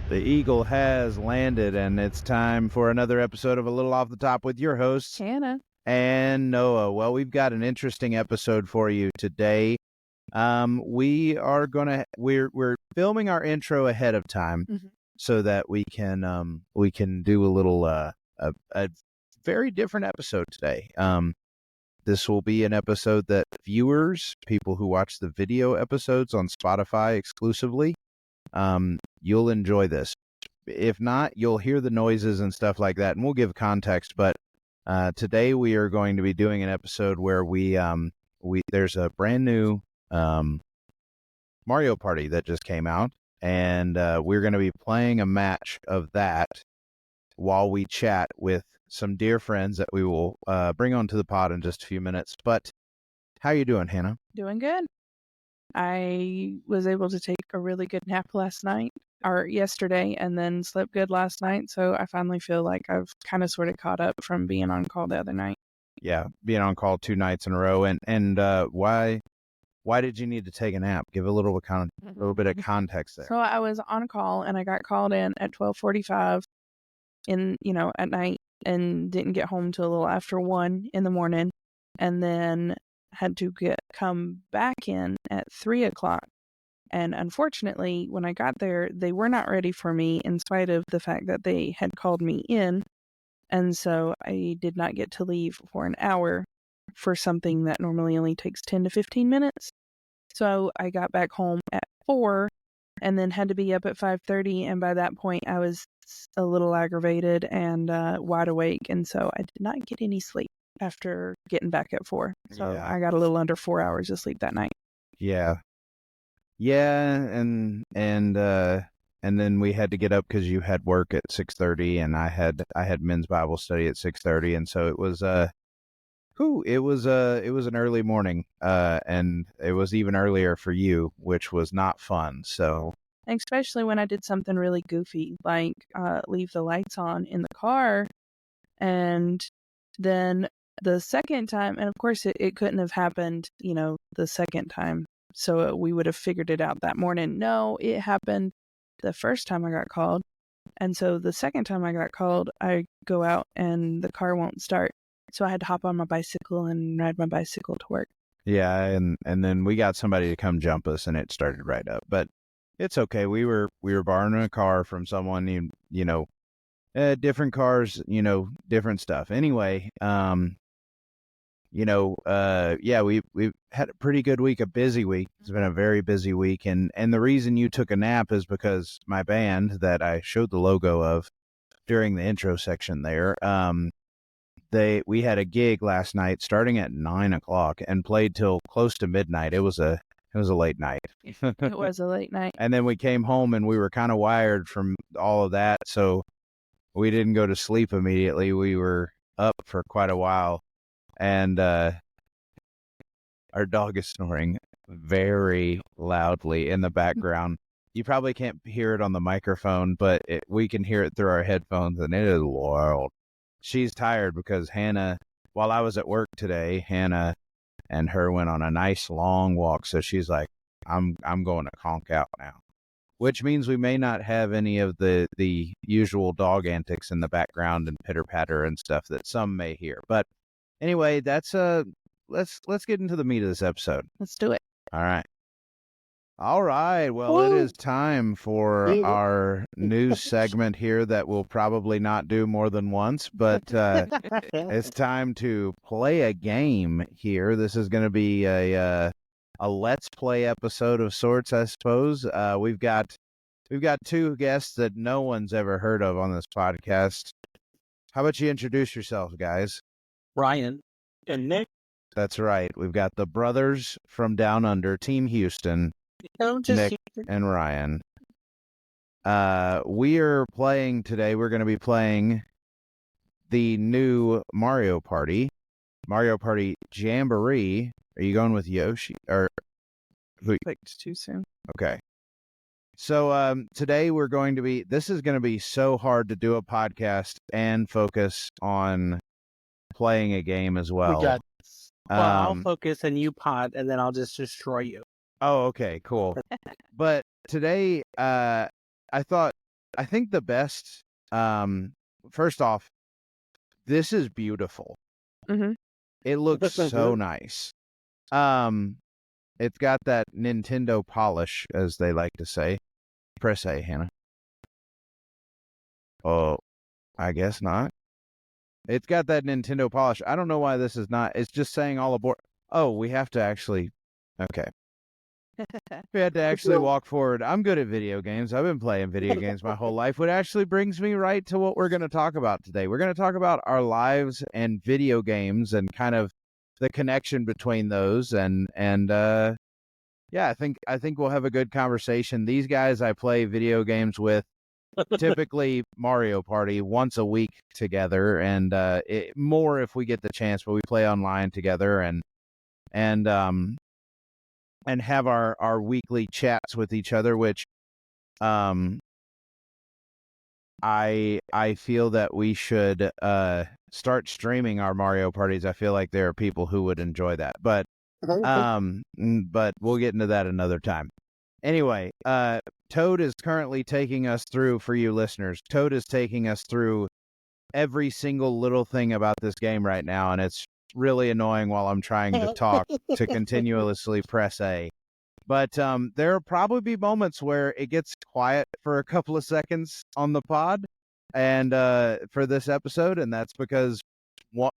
The Eagle has landed, and it's time for another episode of A Little Off the Top with your hosts, Hannah and Noah. Well, we've got an interesting episode for you today. We're filming our intro ahead of time so that we can do a little a very different episode today. This will be an episode that viewers, people who watch the video episodes on Spotify exclusively, you'll enjoy this. If not, you'll hear the noises and stuff like that, and we'll give context. But today we are going to be doing an episode where there's a brand new Mario Party that just came out, and we're going to be playing a match of that while we chat with some dear friends that we will bring onto the pod in just a few minutes. But how you doing, Hannah? doing good. I was able to take a really good nap yesterday, and then slept good last night. So I finally feel like I've kind of sort of caught up from being on call the other night. Yeah, being on call 2 nights in a row. And why did you need to take a nap? Give a little bit of context there. So I was on call, and I got called in at 12:45 at night, and didn't get home till a little after 1 in the morning, and then had to come back in at 3 o'clock. And unfortunately, when I got there, they were not ready for me, in spite of the fact that they had called me in. And so I did not get to leave for an hour for something that normally only takes 10 to 15 minutes. So I got back home at 4 and then had to be up at 5:30. And by that point, I was a little aggravated and wide awake. And so I did not get any sleep after getting back at 4. So Yeah. I got a little under 4 hours of sleep that night. Yeah, and then we had to get up because you had work at 6:30, and I had men's Bible study at 6:30, and so it was it was an early morning, and it was even earlier for you, which was not fun. So Especially when I did something really goofy, like leave the lights on in the car. And then the second time, and of course it couldn't have happened, the second time. So we would have figured it out that morning. No, it happened the first time I got called. And so the second time I got called, I go out and the car won't start. So I had to hop on my bicycle and ride my bicycle to work. yeah, and then we got somebody to come jump us, and it started right up. But it's okay. We were borrowing a car from someone, different cars, different stuff. Anyway, we've had a pretty good week, a busy week. It's been a very busy week, and the reason you took a nap is because my band that I showed the logo of during the intro section there, we had a gig last night starting at 9 o'clock and played till close to midnight. It was a late night. It was a late night. And then we came home and we were kind of wired from all of that, so we didn't go to sleep immediately. We were up for quite a while, and our dog is snoring very loudly in the background. You probably can't hear it on the microphone, but we can hear it through our headphones, and it is wild. She's tired because Hannah, while I was at work today, Hannah and her went on a nice long walk. So she's like, I'm going to conk out now, which means we may not have any of the usual dog antics in the background and pitter patter and stuff that some may hear. But anyway, that's let's get into the meat of this episode. Let's do it. All right. Well, It is time for our news segment here that we'll probably not do more than once, but it's time to play a game here. This is going to be a let's play episode of sorts, I suppose. We've got 2 guests that no one's ever heard of on this podcast. How about you introduce yourselves, guys? Ryan and Nick. That's right. We've got the brothers from Down Under, Team Houston, Nick and Ryan. We are playing today. We're going to be playing the new Mario Party Jamboree. Are you going with Yoshi or who? Clicked too soon. Okay. So today we're going to be. This is going to be so hard to do a podcast and focus on playing a game as well. We got this. Well, I'll Um, focus and you pod, and then I'll just destroy you. Oh, okay, cool. But today, I think the best. First off, this is beautiful. Mm-hmm. It looks so nice. It's got that Nintendo polish, as they like to say. Press A, Hannah. Oh, I guess not. It's got that Nintendo polish. I don't know why this is not. It's just saying all aboard. Oh, we have to actually. Okay. We had to actually walk forward. I'm good at video games. I've been playing video games my whole life, which actually brings me right to what we're going to talk about today. We're going to talk about our lives and video games and kind of the connection between those. Yeah, I think we'll have a good conversation. These guys I play video games with, typically Mario Party, once a week together, and more if we get the chance. But we play online together and have our weekly chats with each other, which I feel that we should start streaming our Mario parties. I feel like there are people who would enjoy that. But we'll get into that another time. Anyway, Toad is currently taking us through, for you listeners, Toad is taking us through every single little thing about this game right now, and it's really annoying while I'm trying to talk to continuously press A. But there will probably be moments where it gets quiet for a couple of seconds on the pod and for this episode, and that's because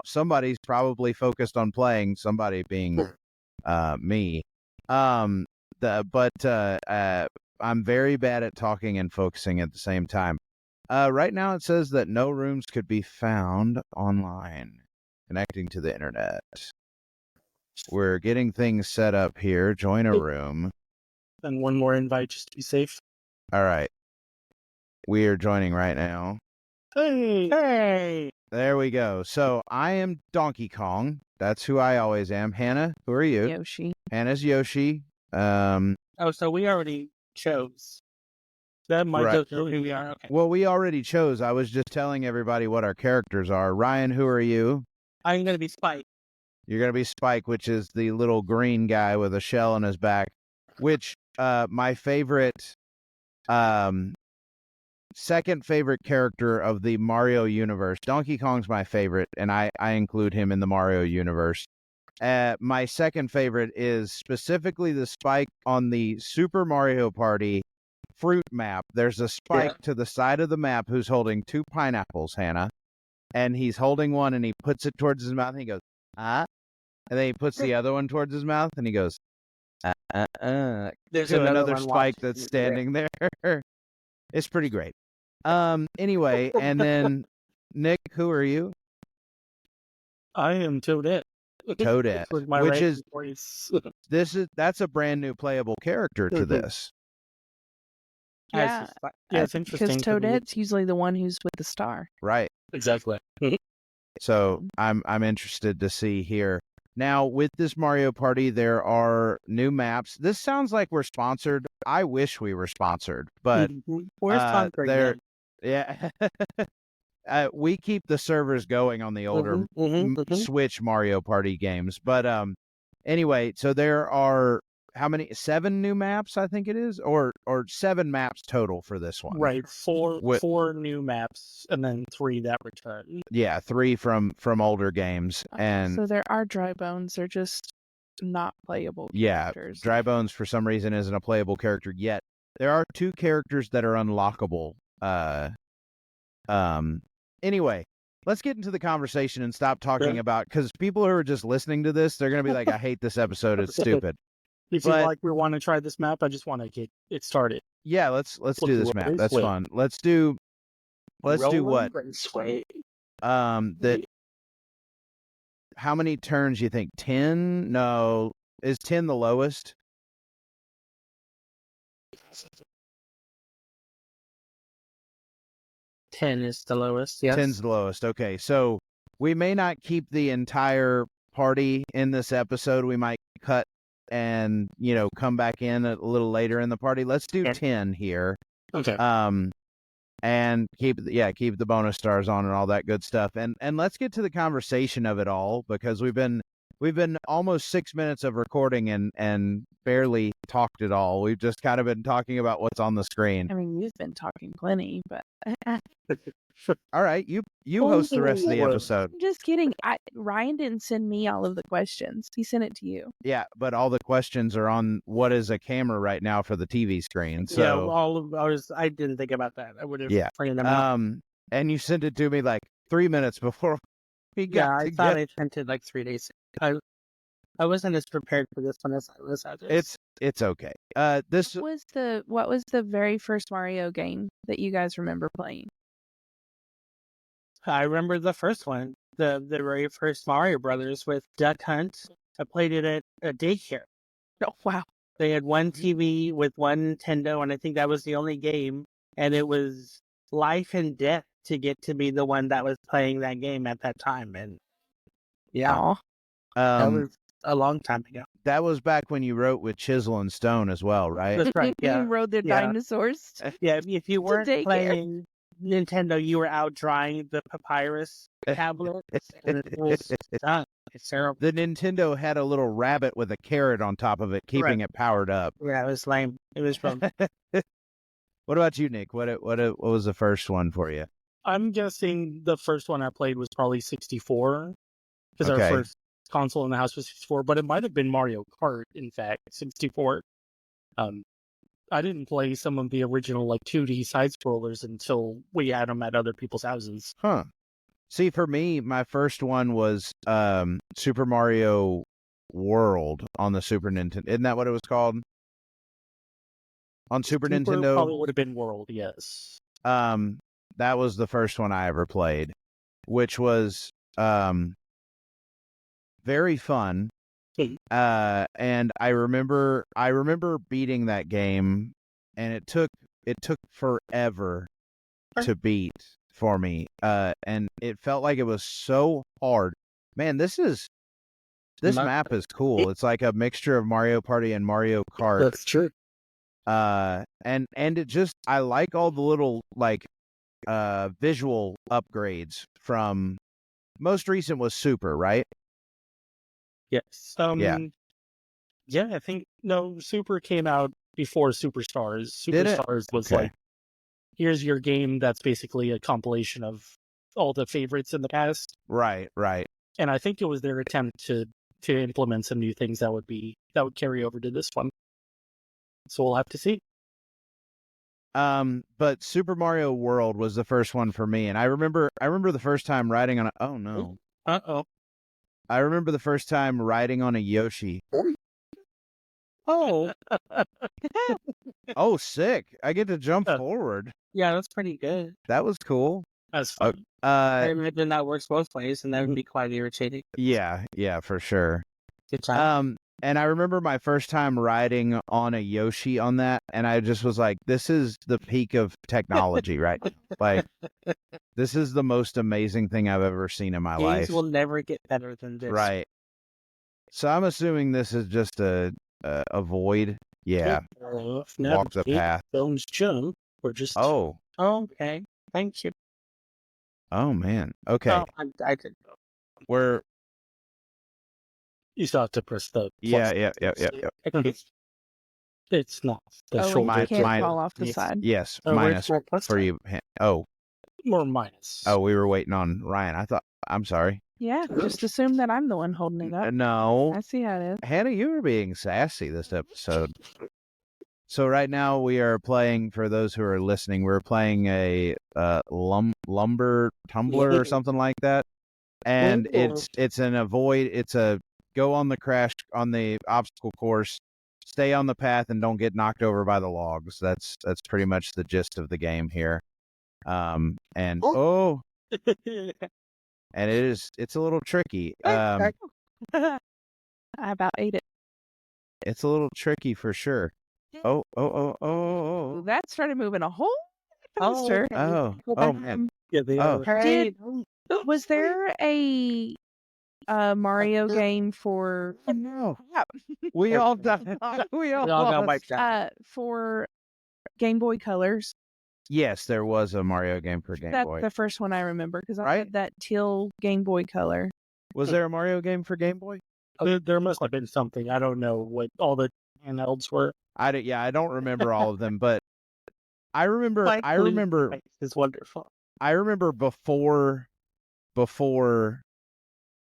somebody's probably focused on playing, somebody being me. I'm very bad at talking and focusing at the same time. Right now it says that no rooms could be found online connecting to the internet. We're getting things set up here. Join a room. And one more invite just to be safe. All right. We are joining right now. Hey! There we go. So I am Donkey Kong. That's who I always am. Hannah, who are you? Yoshi. Hannah's Yoshi. Oh, so we already chose. That might Right. just who we are. Okay. Well, we already chose. I was just telling everybody what our characters are. Ryan, who are you? I'm going to be Spike. You're going to be Spike, which is the little green guy with a shell on his back, which my favorite, second favorite character of the Mario universe. Donkey Kong's my favorite, and I include him in the Mario universe. My second favorite is specifically the Spike on the Super Mario Party fruit map. There's a Spike to the side of the map who's holding 2 pineapples, Hannah, and he's holding one and he puts it towards his mouth and he goes, ah. And then he puts the other one towards his mouth and he goes, There's to another one Spike watching. that's standing there. It's pretty great. Anyway, and then Nick, who are you? I am Toadette. Toadette, With my which right is voice. that's a brand new playable character to this. Yeah, it's because interesting. Toadette's usually the one who's with the star. Right. Exactly. So I'm interested to see here. Now, with this Mario Party, there are new maps. This sounds like we're sponsored. I wish we were sponsored, but Where's Conquer? yeah. We keep the servers going on the older Switch Mario Party games. But anyway, so there are how many? 7 new maps, I think it is, or 7 maps total for this one. Right, four new maps, and then 3 that return. Yeah, 3 from older games, and so there are dry bones. They're just not playable characters. Yeah, Dry Bones for some reason isn't a playable character yet. There are 2 characters that are unlockable. Anyway, let's get into the conversation and stop talking about, because people who are just listening to this, they're gonna be like, I hate this episode. It's stupid. If you like, we want to try this map. I just want to get it started. Yeah, let's do this map. That's fun. Let's do what? That. How many turns you think? 10? No, is 10 the lowest? 10 is the lowest, yes. 10's the lowest. Okay, so we may not keep the entire party in this episode. We might cut and, come back in a little later in the party. Let's do 10 here. Okay. And keep the bonus stars on and all that good stuff. And let's get to the conversation of it all, because we've been almost 6 minutes of recording and barely talked at all. We've just kind of been talking about what's on the screen. I mean, you've been talking plenty, but All right, you host the rest of the episode. I'm just kidding. Ryan didn't send me all of the questions. He sent it to you. Yeah, but all the questions are on what is a camera right now for the TV screen. So I didn't think about that. I would have printed them out. out. And you sent it to me like 3 minutes before we got I thought I sent it like 3 days. I wasn't as prepared for this one as I was others. It's okay. This what was the very first Mario game that you guys remember playing? I remember the first one, the very first Mario Brothers with Duck Hunt. I played it at a daycare. Oh, wow. They had one TV with one Nintendo, and I think that was the only game. And it was life and death to get to be the one that was playing that game at that time. And yeah, that was a long time ago. That was back when you wrote with chisel and stone as well, right? That's right. Yeah. You rode the dinosaurs. Yeah. If you weren't playing Nintendo, you were out drawing the papyrus tablet. And it was done. It's terrible. The Nintendo had a little rabbit with a carrot on top of it, keeping it powered up. Yeah, it was lame. It was fun. What about you, Nick? What was the first one for you? I'm guessing the first one I played was probably 64, because our first console in the house was 64, but it might have been Mario Kart, in fact, 64. I didn't play some of the original 2D side-scrollers until we had them at other people's houses. Huh. See, for me, my first one was Super Mario World on the Super Nintendo. Isn't that what it was called? On Super Nintendo? Probably would have been World, yes. That was the first one I ever played, which was very fun. And I remember beating that game, and it took forever to beat for me. And it felt like it was so hard. Man, this map is cool. It's like a mixture of Mario Party and Mario Kart. That's true. And it just, I like all the little visual upgrades from most recent was Super, right? Yes. Yeah, I think Super came out before Superstars. Superstars was here's your game that's basically a compilation of all the favorites in the past. Right. And I think it was their attempt to implement some new things that would carry over to this one. So we'll have to see. But Super Mario World was the first one for me, and I remember the first time riding on oh no. Uh-oh. I remember the first time riding on a Yoshi. Oh. Oh, sick. I get to jump forward. Yeah, that's pretty good. That was cool. That's fun. I imagine that works both ways, and that would be quite irritating. Yeah, for sure. Good time. And I remember my first time riding on a Yoshi on that, and I just was like, this is the peak of technology, right? Like, this is the most amazing thing I've ever seen in my life. Games will never get better than this. Right. So I'm assuming this is just a void. Yeah. Walk the path. Stones jump. We're just... Oh. Okay. Thank you. Oh, man. Okay. Oh, I did. We're... You still have to press the... Yeah. It's not. The shoulder can't fall off the side. Yes, minus for you. Oh. Or minus. Oh, we were waiting on Ryan. I'm sorry. Yeah, just assume that I'm the one holding it up. No. I see how it is. Hannah, you were being sassy this episode. So right now we are playing, for those who are listening, we're playing a lumber tumbler or something like that. And it's an avoid, it's a go on the obstacle course, stay on the path, and don't get knocked over by the logs. That's pretty much the gist of the game here. And it's a little tricky. I about ate it. It's a little tricky for sure. Oh. That started moving a whole faster. Oh man. Yeah, they Oh. are. Did was there a Mario game for No. We all died. We all got lost. wiped out. for Game Boy Colors? Yes, there was a Mario game for Game That's Boy. the first one I remember because I Right? had that teal Game Boy Color. Was there a Mario game for Game Boy? There must have been something. I don't know what all the handhelds were. I don't remember all of them, but I remember It's wonderful. I remember before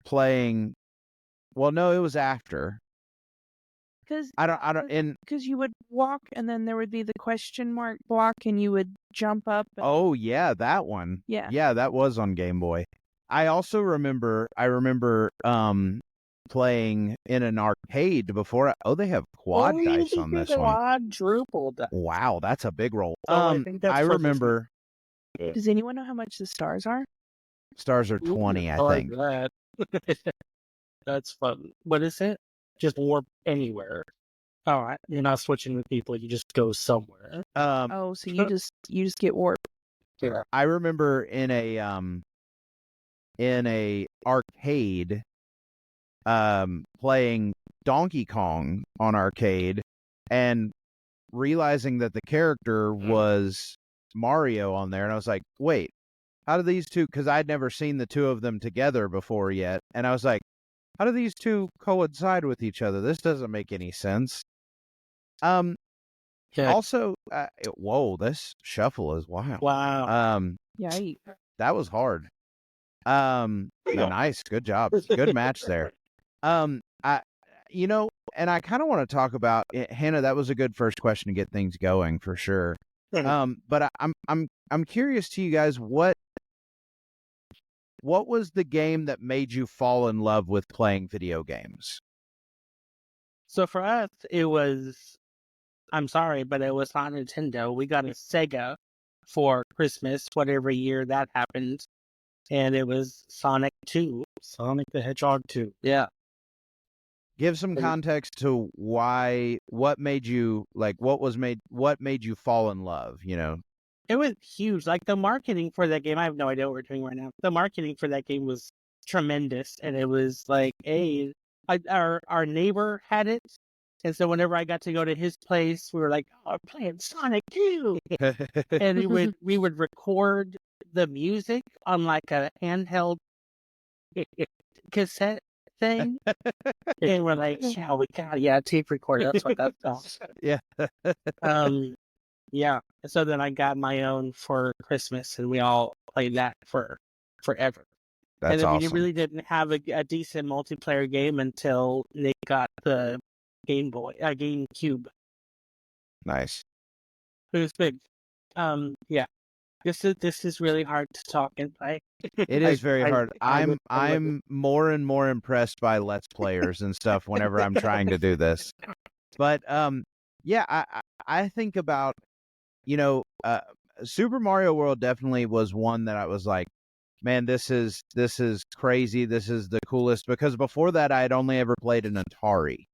playing. Well, no, it was after. Because I don't. because you would walk and then there would be the question mark block and you would jump up. Oh yeah, that one. Yeah. Yeah, that was on Game Boy. I also remember. Playing in an arcade before. They have quad dice on this one. Quadruple dice. Wow, that's a big roll. I think that's I for remember Does anyone know how much the stars are? stars are 20. I like think. that. That's fun. What is it? Just warp anywhere. All right, you're not switching with people. You just go somewhere. Oh, so you just get warped. Yeah. I remember in a arcade playing Donkey Kong on arcade and realizing that the character was Mario on there, and I was like, wait, how do these two, because I'd never seen the two of them together before yet, and I was like, how do these two coincide with each other? This doesn't make any sense. Yeah. Also, whoa, this shuffle is wild. Wow. Yikes. That was hard. Nice, good job, good match there. And I kind of want to talk about Hannah. That was a good first question to get things going for sure. But I'm curious to you guys, what was the game that made you fall in love with playing video games? So for us, it was. I'm sorry, but it was not Nintendo. We got a Sega for Christmas, whatever year that happened, and it was Sonic 2. Sonic the Hedgehog 2. Yeah. Give some context to what made you fall in love, It was huge. Like the marketing for that game, I have no idea what we're doing right now. The marketing for that game was tremendous, and it was like, our neighbor had it, and so whenever I got to go to his place, we were like, "Oh, I'm playing Sonic 2," and we would record the music on like a handheld cassette thing, and we're like, tape recorder. That's what that's called. Yeah. Yeah. So then I got my own for Christmas, and we all played that for forever. That's and then awesome. we really didn't have a decent multiplayer game until Nick got the GameCube. Nice. It was big. Yeah. This is really hard to talk and play. It is very hard. I'm more and more impressed by Let's Players and stuff whenever I'm trying to do this. But yeah, I think about, Super Mario World definitely was one that I was like, man, this is crazy. This is the coolest, because before that I had only ever played an Atari.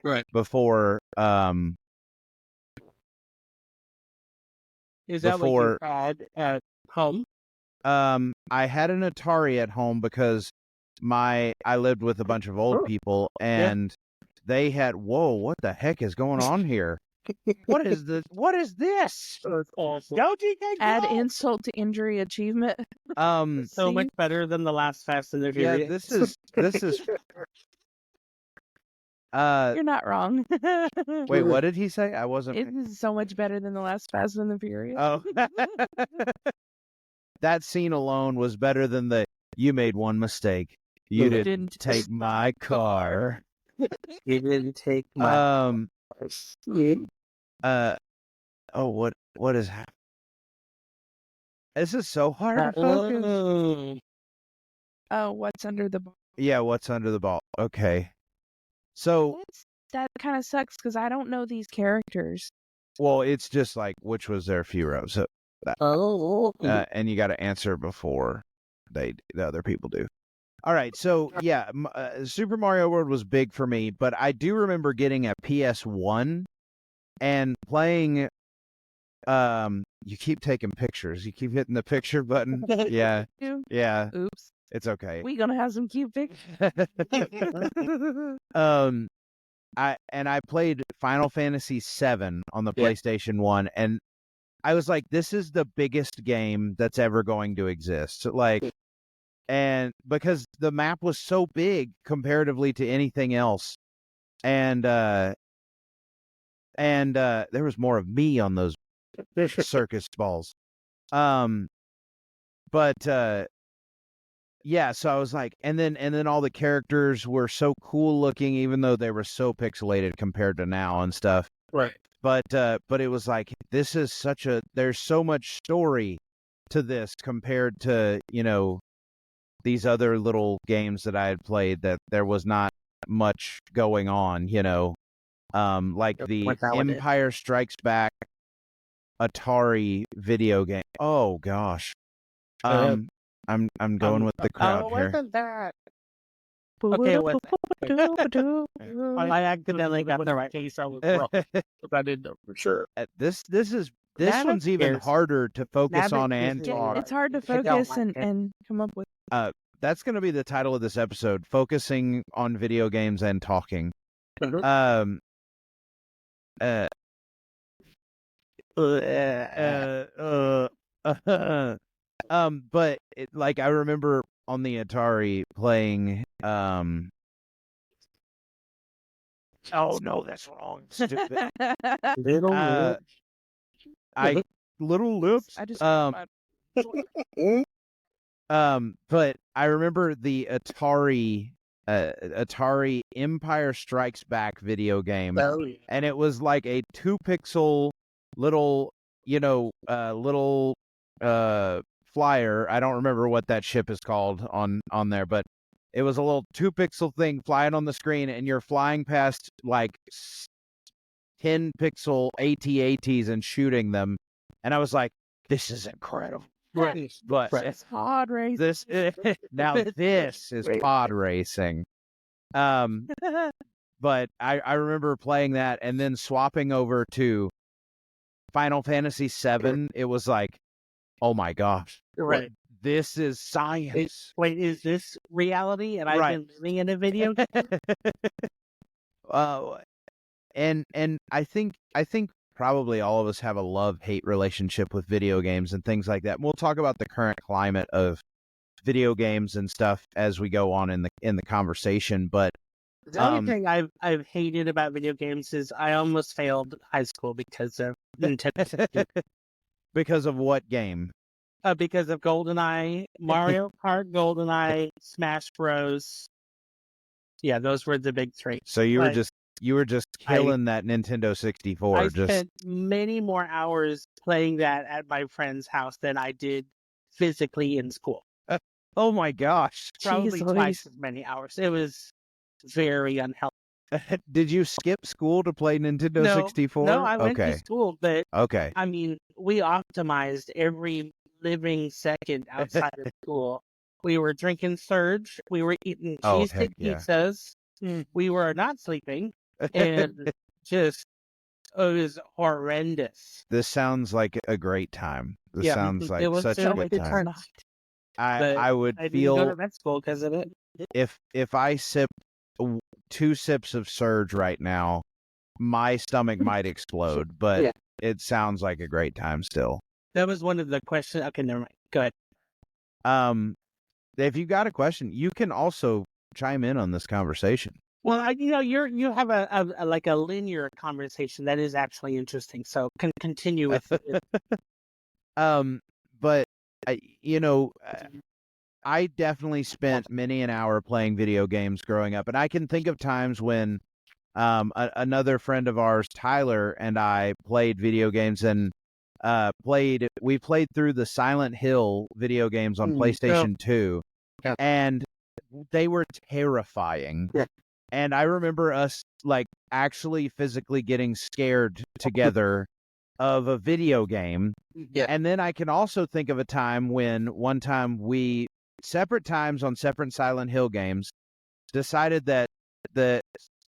Right. Before Is that what you had at home? I had an Atari at home because I lived with a bunch of old people, and they had, whoa, what the heck is going on here? What is this? That's awesome. Add insult to injury achievement. So much better than the last Fast and the Furious. Yeah, this is You're not wrong. wait, what did he say? I wasn't. It is so much better than the last Fast and the Furious. Oh. That scene alone was better than you made one mistake. You didn't take my car. You didn't take my what is happening? This is so hard to focus. Oh, what's under the ball? Yeah, what's under the ball? Okay. So that kind of sucks because I don't know these characters. Well, it's just like, which was their hero. So and you got to answer before the other people do. All right, so yeah, Super Mario World was big for me, but I do remember getting a PS1 and playing You keep taking pictures. You keep hitting the picture button. Yeah. Yeah. Oops. It's okay. We gonna have some cute pictures. I played Final Fantasy VII on the PlayStation 1, and I was like, this is the biggest game that's ever going to exist. Like, and because the map was so big comparatively to anything else, and there was more of me on those circus balls. Yeah, so I was like, and then all the characters were so cool looking, even though they were so pixelated compared to now and stuff. Right. But it was like, this is there's so much story to this compared to, these other little games that I had played that there was not much going on, like the Empire Strikes Back Atari video game. Oh gosh. I'm going with the crowd here. Wasn't that? Okay, I accidentally got the right case. I was wrong. I didn't know for sure. This one's even harder to focus on and talk. It's hard to focus and come up with. That's going to be the title of this episode: focusing on video games and talking. But like I remember on the Atari playing. Oh no, that's wrong. Stupid. Little Little Lips. I just. But I remember the Atari Empire Strikes Back video game, and it was like a 2-pixel little, flyer. I don't remember what that ship is called on there, but it was a little 2-pixel thing flying on the screen, and you're flying past like 10-pixel AT-ATs and shooting them, and I was like, this is incredible. Right. But it's pod racing. this is pod racing. But I remember playing that and then swapping over to Final Fantasy VII. It was like, oh my gosh, right. This is science. Wait, is this reality? And I've been living in a video game? And I think probably all of us have a love-hate relationship with video games and things like that. And we'll talk about the current climate of video games and stuff as we go on in the conversation. But the only thing I've hated about video games is I almost failed high school because of Nintendo. Because of what game? Because of GoldenEye, Mario Kart, GoldenEye, Smash Bros. Yeah, those were the big three. So you were just killing that Nintendo 64. I spent many more hours playing that at my friend's house than I did physically in school. Oh my gosh. Probably twice as many hours. It was very unhealthy. Did you skip school to play Nintendo 64? No, I went to school, but okay. I mean, we optimized every living second outside of school. We were drinking Surge. We were eating cheesesteak pizzas. We were not sleeping. And just, it was horrendous. This sounds like a great time. This sounds like such a good time. I would feel go to med school because of it. If I sip 2 sips of Surge right now, my stomach might explode. But it sounds like a great time still. That was one of the questions. Okay, never mind. Go ahead. If you got a question, you can also chime in on this conversation. Well, you have a like a linear conversation that is actually interesting. So continue with it. But I definitely spent many an hour playing video games growing up, and I can think of times when another friend of ours, Tyler, and I played video games and we played through the Silent Hill video games on PlayStation 2, and they were terrifying. Yeah. And I remember us like actually physically getting scared together of a video game. Yeah. And then I can also think of a time when one time we, separate times on separate Silent Hill games, decided that the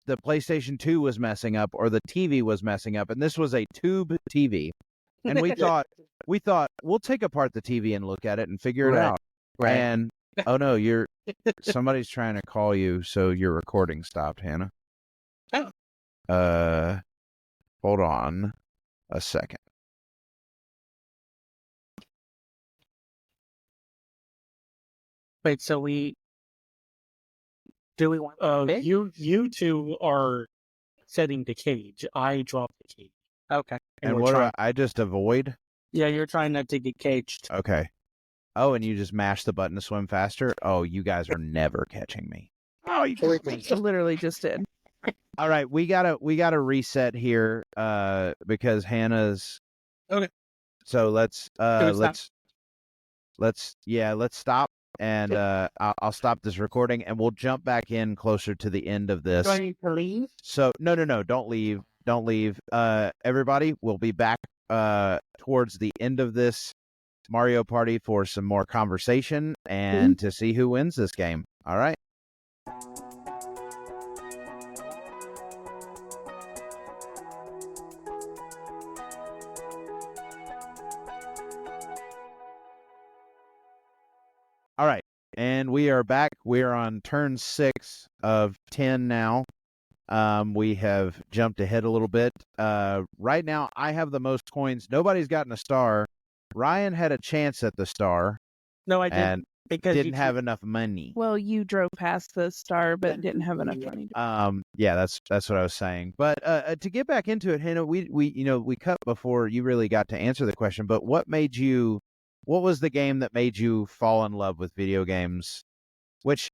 PlayStation 2 was messing up or the TV was messing up. And this was a tube TV. and we thought we'll take apart the TV and look at it and figure it Right. out. Right. And oh no, somebody's trying to call you, so your recording stopped, Hannah. Oh. Hold on a second. Wait, so do we want you two are setting the cage. I dropped the cage. Okay. And we're what do trying- I just avoid? Yeah, you're trying not to get caged. Okay. Oh, and you just mash the button to swim faster? Oh, you guys are never catching me. Oh, you Literally just did. All right, we gotta reset here because Hannah's Okay. So let's we stop? let's stop, and I'll stop this recording and we'll jump back in closer to the end of this. Do I need to leave? So no, don't leave. Everybody, we'll be back towards the end of this Mario Party for some more conversation and to see who wins this game. All right. All right, and we are back. We are on turn 6 of 10 now. We have jumped ahead a little bit. Right now, I have the most coins. Nobody's gotten a star. Ryan had a chance at the star. No, I didn't. And Because didn't have enough money. Well, you drove past the star, but didn't have enough money. Yeah, that's what I was saying. But to get back into it, Hannah, we cut before you really got to answer the question. But what was the game that made you fall in love with video games? Which,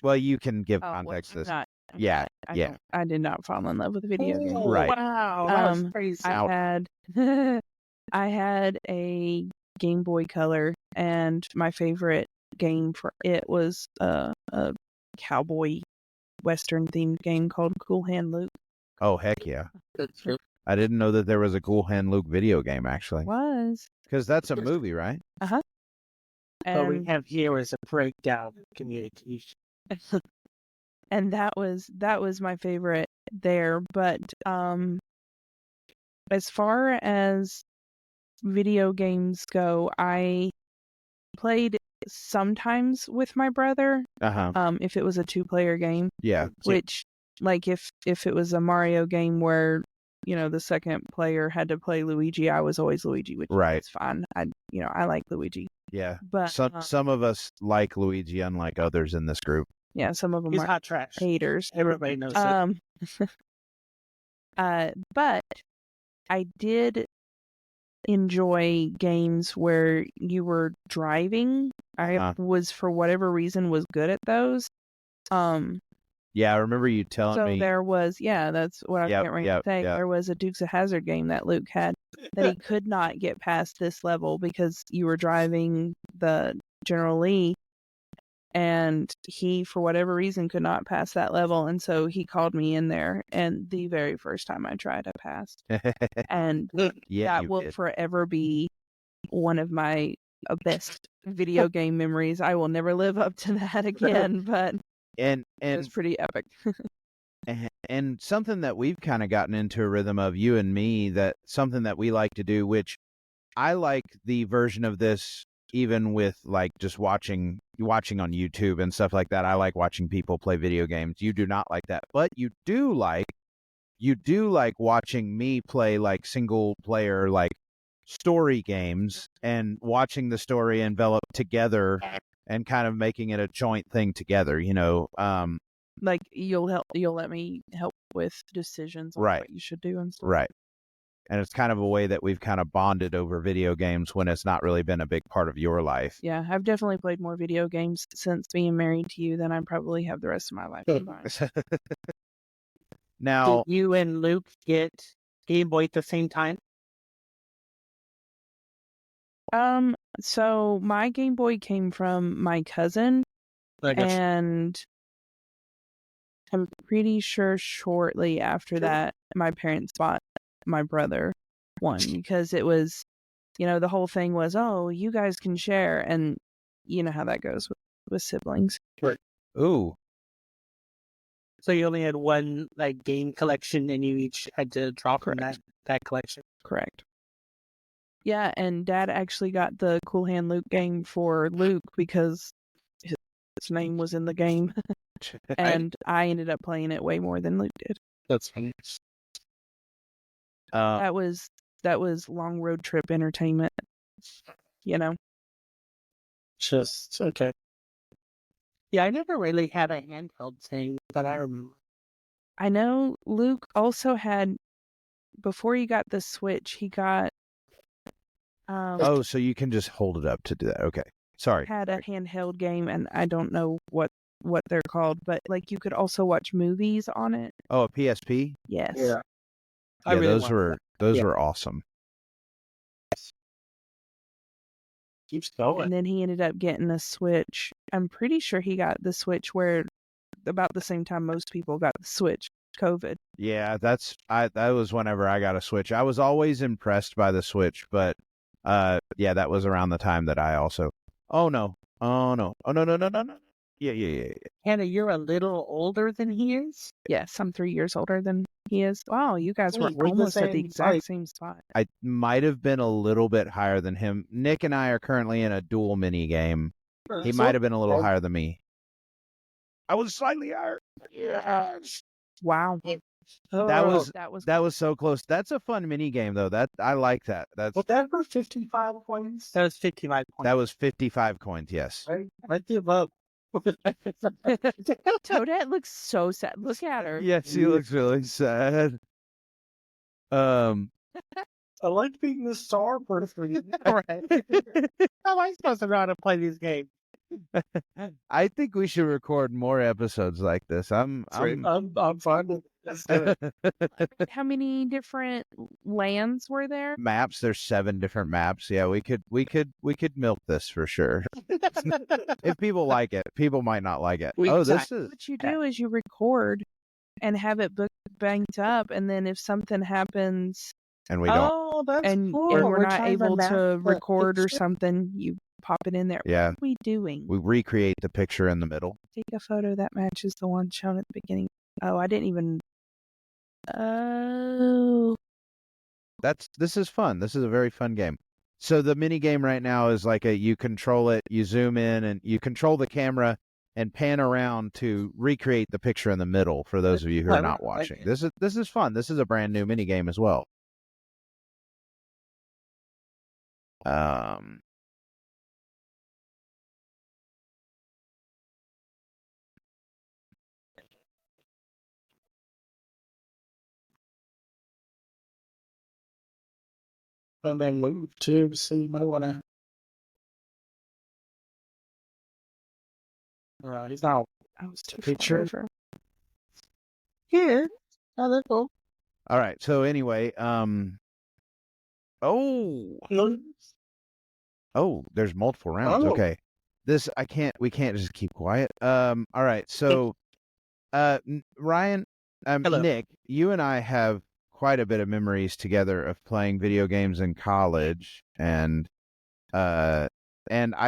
well, you can give context to this. I did not fall in love with video games. Right. Wow, that was crazy. I had a Game Boy Color, and my favorite game for it was a cowboy western themed game called Cool Hand Luke. Oh, heck yeah. That's true. I didn't know that there was a Cool Hand Luke video game, actually. Was. Because that's a movie, right? Uh-huh. What we have here is a breakdown of communication. And that was my favorite there. But as far as video games go, I played sometimes with my brother. If it was a 2-player game. Yeah. Which, like, if it was a Mario game where, the second player had to play Luigi, I was always Luigi, which is fine. I like Luigi. Yeah. But some of us like Luigi, unlike others in this group. Yeah, some of them He's are hot trash. haters. Everybody knows it. But I did enjoy games where you were driving. I was, for whatever reason, was good at those. Yeah, I remember you telling me. So there was, that's what I was getting ready to say. There was a Dukes of Hazzard game that Luke had that he could not get past this level because you were driving the General Lee, and he, for whatever reason, could not pass that level, and so he called me in there, and the very first time I tried, I passed. And that will forever be one of my best video game memories. I will never live up to that again, but and it was pretty epic. And something that we've kind of gotten into a rhythm of, you and me, that something that we like to do, which I like the version of this even with like just watching on YouTube and stuff like that. I like watching people play video games. You do not like that, but you do like watching me play like single player, like story games, and watching the story envelop together and kind of making it a joint thing together, like you'll let me help with decisions on what you should do and stuff. Right. And it's kind of a way that we've kind of bonded over video games when it's not really been a big part of your life. Yeah, I've definitely played more video games since being married to you than I probably have the rest of my life combined. Now, did you and Luke get Game Boy at the same time? So my Game Boy came from my cousin, and I'm pretty sure shortly after that, my parents bought my brother one, because it was, the whole thing was, oh, you guys can share, and you know how that goes with siblings. Right. Ooh. So you only had one like game collection, and you each had to drop from that collection. Correct. Yeah, and Dad actually got the Cool Hand Luke game for Luke because his name was in the game, and I ended up playing it way more than Luke did. That's funny. That was long road trip entertainment, you know. Just okay. Yeah, I never really had a handheld thing that I remember. I know Luke also had, before he got the Switch, he got Oh, so you can just hold it up to do that. Okay. Sorry. had a handheld game, and I don't know what they're called, but like you could also watch movies on it. Oh, a PSP? Yes. Yeah. I Yeah, really those want were awesome. Keeps going. And then he ended up getting a Switch. I'm pretty sure he got the Switch where about the same time most people got the Switch, COVID. Yeah, that was whenever I got a Switch. I was always impressed by the Switch, but yeah, that was around the time that I also. Oh no. No. Yeah. Hannah, you're a little older than he is? Yes, I'm 3 years older than he is. Wow, you guys were Wait, we're the almost at the same exact height. same spot. I might have been a little bit higher than him. Nick and I are currently in a dual mini game. He might have been a little higher than me. I was slightly higher. Yes. Wow. That was so close. That's a fun mini game though. That I like that. Was that for 55 coins? That was 55 coins. That was 55 coins. Yes. I give up. Toadette looks so sad. Look at her. Yes, she looks really sad. I like being the star person. Right. How am I supposed to know how to play these games? I think we should record more episodes like this. I'm fine with this. How many different lands were there? maps. There's 7 different maps. Yeah, we could milk this for sure. If people like it, people might not like it. This is What you do is you record and have it banked up, and then if something happens and we don't. Oh, that's and cool. we're not trying able map to the record or picture. something, you pop it in there. Yeah. What are we doing? We recreate the picture in the middle. Take a photo that matches the one shown at the beginning. Oh, I didn't even. Oh. This is fun. This is a very fun game. So the mini game right now is like you control it, you zoom in, and you control the camera and pan around to recreate the picture in the middle. For those of you who are not watching, this is fun. This is a brand new mini game as well. And then move to so you might want to. He's not. I was too Picture. far over. Yeah. Oh, that's cool. All right. So anyway, there's multiple rounds. Oh. Okay. We can't just keep quiet. All right. So, Ryan, Hello. Nick, you and I have quite a bit of memories together of playing video games in college, and I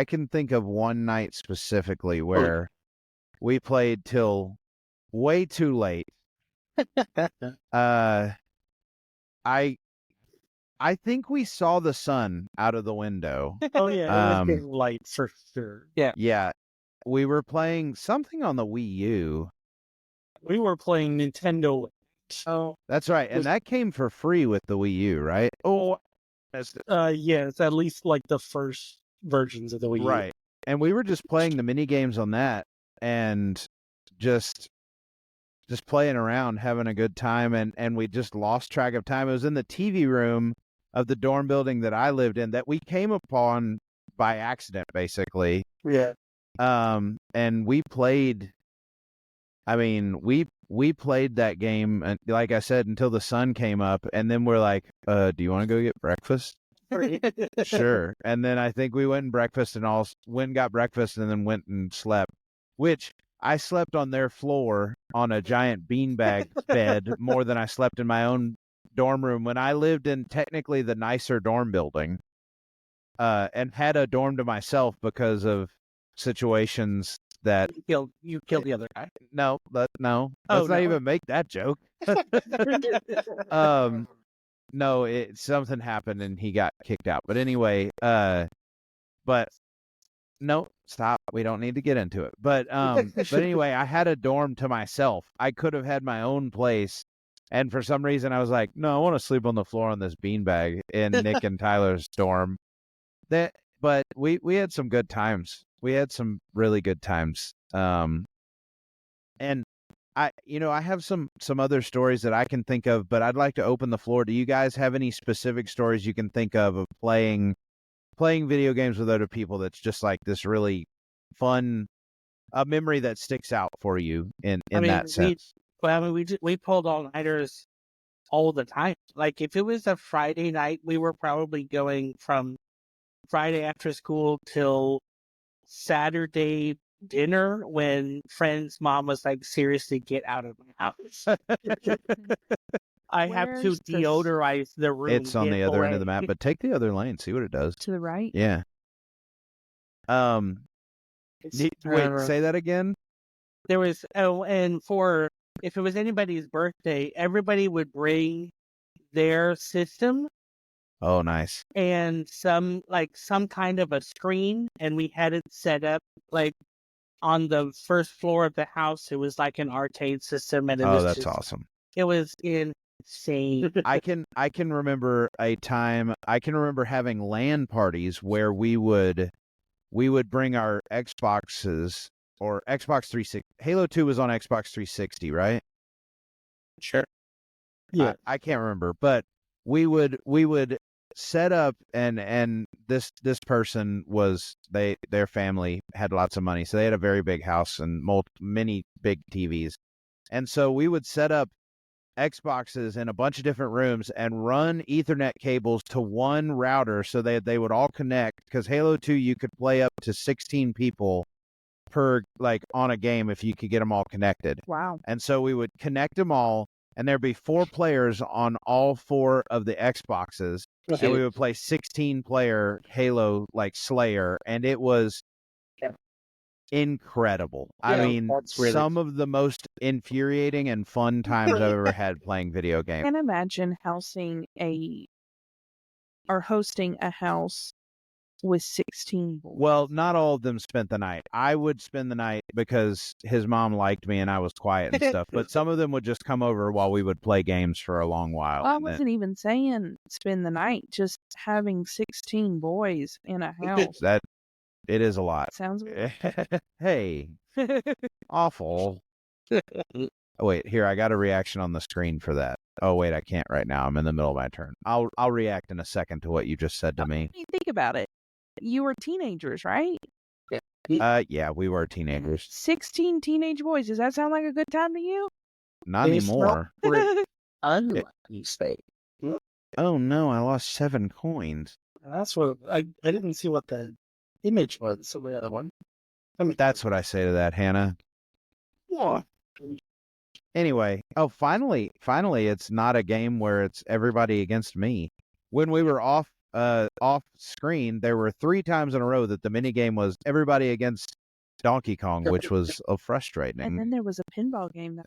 can think of one night specifically where we played till way too late. I think we saw the sun out of the window. Oh yeah, it was getting light for sure. Yeah. We were playing something on the Wii U. We were playing Nintendo. Oh, That's right. And that came for free with the Wii U, right? Oh, yes, at least like the first versions of the Wii U. Right. And we were just playing the mini games on that and just playing around, having a good time, and we just lost track of time. It was in the TV room of the dorm building that I lived in that we came upon by accident, basically. Yeah. And we played. I mean, we played that game, and like I said, until the sun came up, and then we're like, "Do you want to go get breakfast?" Sure. And then I think we went and got breakfast, and then went and slept. Which I slept on their floor on a giant beanbag bed more than I slept in my own dorm room when I lived in technically the nicer dorm building, and had a dorm to myself because of situations that You killed the other guy. no. Let's Oh, not no. even make that joke. no, something happened and he got kicked out. But anyway, but no, stop. We don't need to get into it. But anyway, I had a dorm to myself. I could have had my own place. And for some reason, I was like, no, I want to sleep on the floor on this beanbag in Nick and Tyler's dorm. But we had some good times. We had some really good times. And I have some other stories that I can think of, but I'd like to open the floor. Do you guys have any specific stories you can think of playing video games with other people that's just like this really fun memory that sticks out for you in that sense? We pulled all-nighters all the time. Like, if it was a Friday night, we were probably going from Friday after school till Saturday dinner when friend's mom was like, seriously, get out of my house. I have to deodorize the room. It's on the other end of the map, but take the other lane, see what it does. To the right? Yeah. Wait, say that again? There was, if it was anybody's birthday, everybody would bring their system. Oh, nice. And some kind of a screen, and we had it set up like on the first floor of the house. It was like an arcade system, and that's awesome. It was insane. I can remember a time. I can remember having LAN parties where we would bring our Xboxes or Xbox 360. Halo 2 was on Xbox 360, right? Sure. Yeah, I can't remember, but we would set up, and this person was their family had lots of money, so they had a very big house and many big TVs, and so we would set up Xboxes in a bunch of different rooms and run Ethernet cables to one router so they would all connect, because Halo 2 you could play up to 16 people per on a game if you could get them all connected. Wow. And so we would connect them all, and there'd be 4 players on all 4 of the Xboxes. Okay. And we would play 16-player Halo Slayer, and it was incredible. Yeah, I mean, some of the most infuriating and fun times I've ever had playing video games. I can imagine hosting a house with 16 boys. Well, not all of them spent the night. I would spend the night because his mom liked me and I was quiet and stuff. But some of them would just come over while we would play games for a long while. Well, I wasn't even saying spend the night, just having 16 boys in a house. It is a lot. Sounds Hey. Awful. Oh, wait, here, I got a reaction on the screen for that. Oh, wait, I can't right now. I'm in the middle of my turn. I'll react in a second to what you just said to me. Think about it. You were teenagers, right? Yeah, we were teenagers. 16 teenage boys. Does that sound like a good time to you? Not anymore. Unlucky state. Oh no, I lost 7 coins. That's what I didn't see what the image was. So the other one. That's what I say to that, Hannah. What? Anyway, finally, it's not a game where it's everybody against me. When we were off screen, there were 3 times in a row that the minigame was everybody against Donkey Kong, which was frustrating. And then there was a pinball game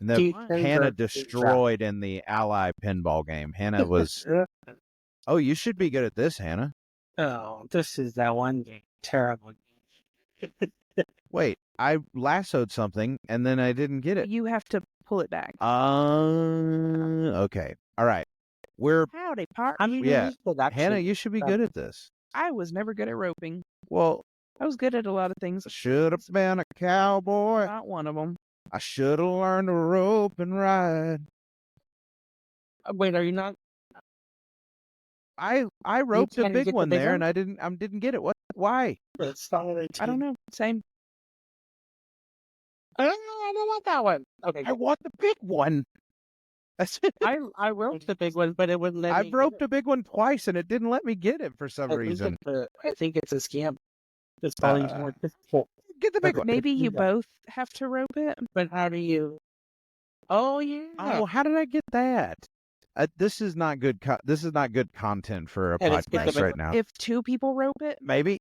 Hannah destroyed in the Ally pinball game. Hannah was... Oh, you should be good at this, Hannah. Oh, this is that one game. Terrible game. Wait, I lassoed something and then I didn't get it. You have to pull it back. Okay. All right. Howdy, partner. I mean, yeah, Hannah, you should be good at this. I was never good at roping. Well, I was good at a lot of things. I should have been a cowboy. Not one of them. I should have learned to rope and ride. Wait, are you not? I roped a big one there, and I didn't get it. What? Why? It's not I don't know. Same. I don't want that one. Okay, I want the big one. I roped the big one, but it wouldn't let me. I've roped a big one twice, and it didn't let me get it for some reason. I think it's a scam. It's probably more difficult. Get the big one. Maybe you both have to rope it. But how do you? Oh yeah. Oh, how did I get that? This is not good. This is not good content for a podcast right now. If 2 people rope it, maybe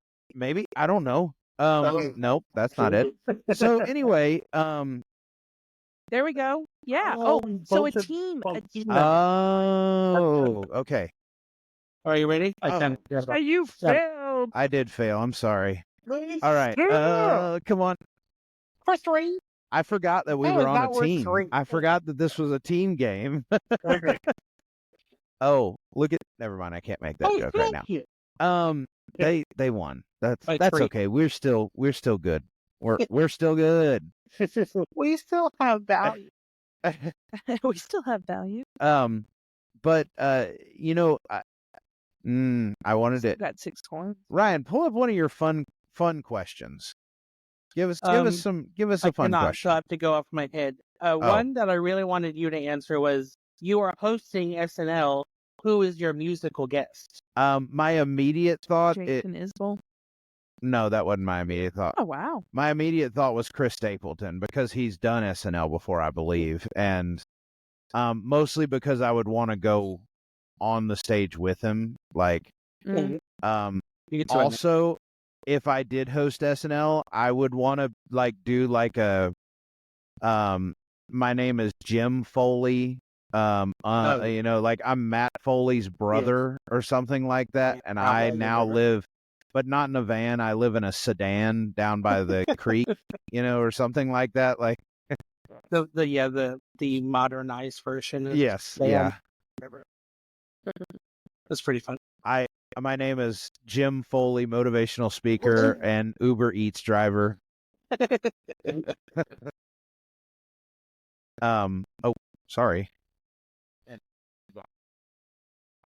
I don't know. Nope, that's not it. So anyway, There we go. Yeah. Oh, Oh, so a both of- team. both A team team. Oh, okay. Are you ready? I kind of You failed. I did fail. I'm sorry. All right. Yeah. Come on. For 3. I forgot that we How were is on a that worth team. 3? I forgot that this was a team game. Okay. Oh, look at. Never mind. I can't make that Oh, joke right now. thank you. They won. That's By that's 3. okay. We're still good. We're still good. We still have value. We still have value. But I wanted Still it. got 6 coins. Ryan, pull up one of your fun questions. Give us a I fun cannot, question. so I have to go off my head. One that I really wanted you to answer was, you are hosting SNL. Who is your musical guest? My immediate thought. Jason Isbell. No, that wasn't my immediate thought. Oh, wow. My immediate thought was Chris Stapleton because he's done SNL before, I believe, and mostly because I would want to go on the stage with him. Like, Mm. You get to it. also, if I did host SNL, I would want to do a my name is Jim Foley. I'm Matt Foley's brother or something like that, and I now live, but not in a van. I live in a sedan down by the creek, or something like that. Like the modernized version. Of yes, Sam. yeah. That's pretty fun. My name is Jim Foley, motivational speaker and Uber Eats driver. Oh, sorry.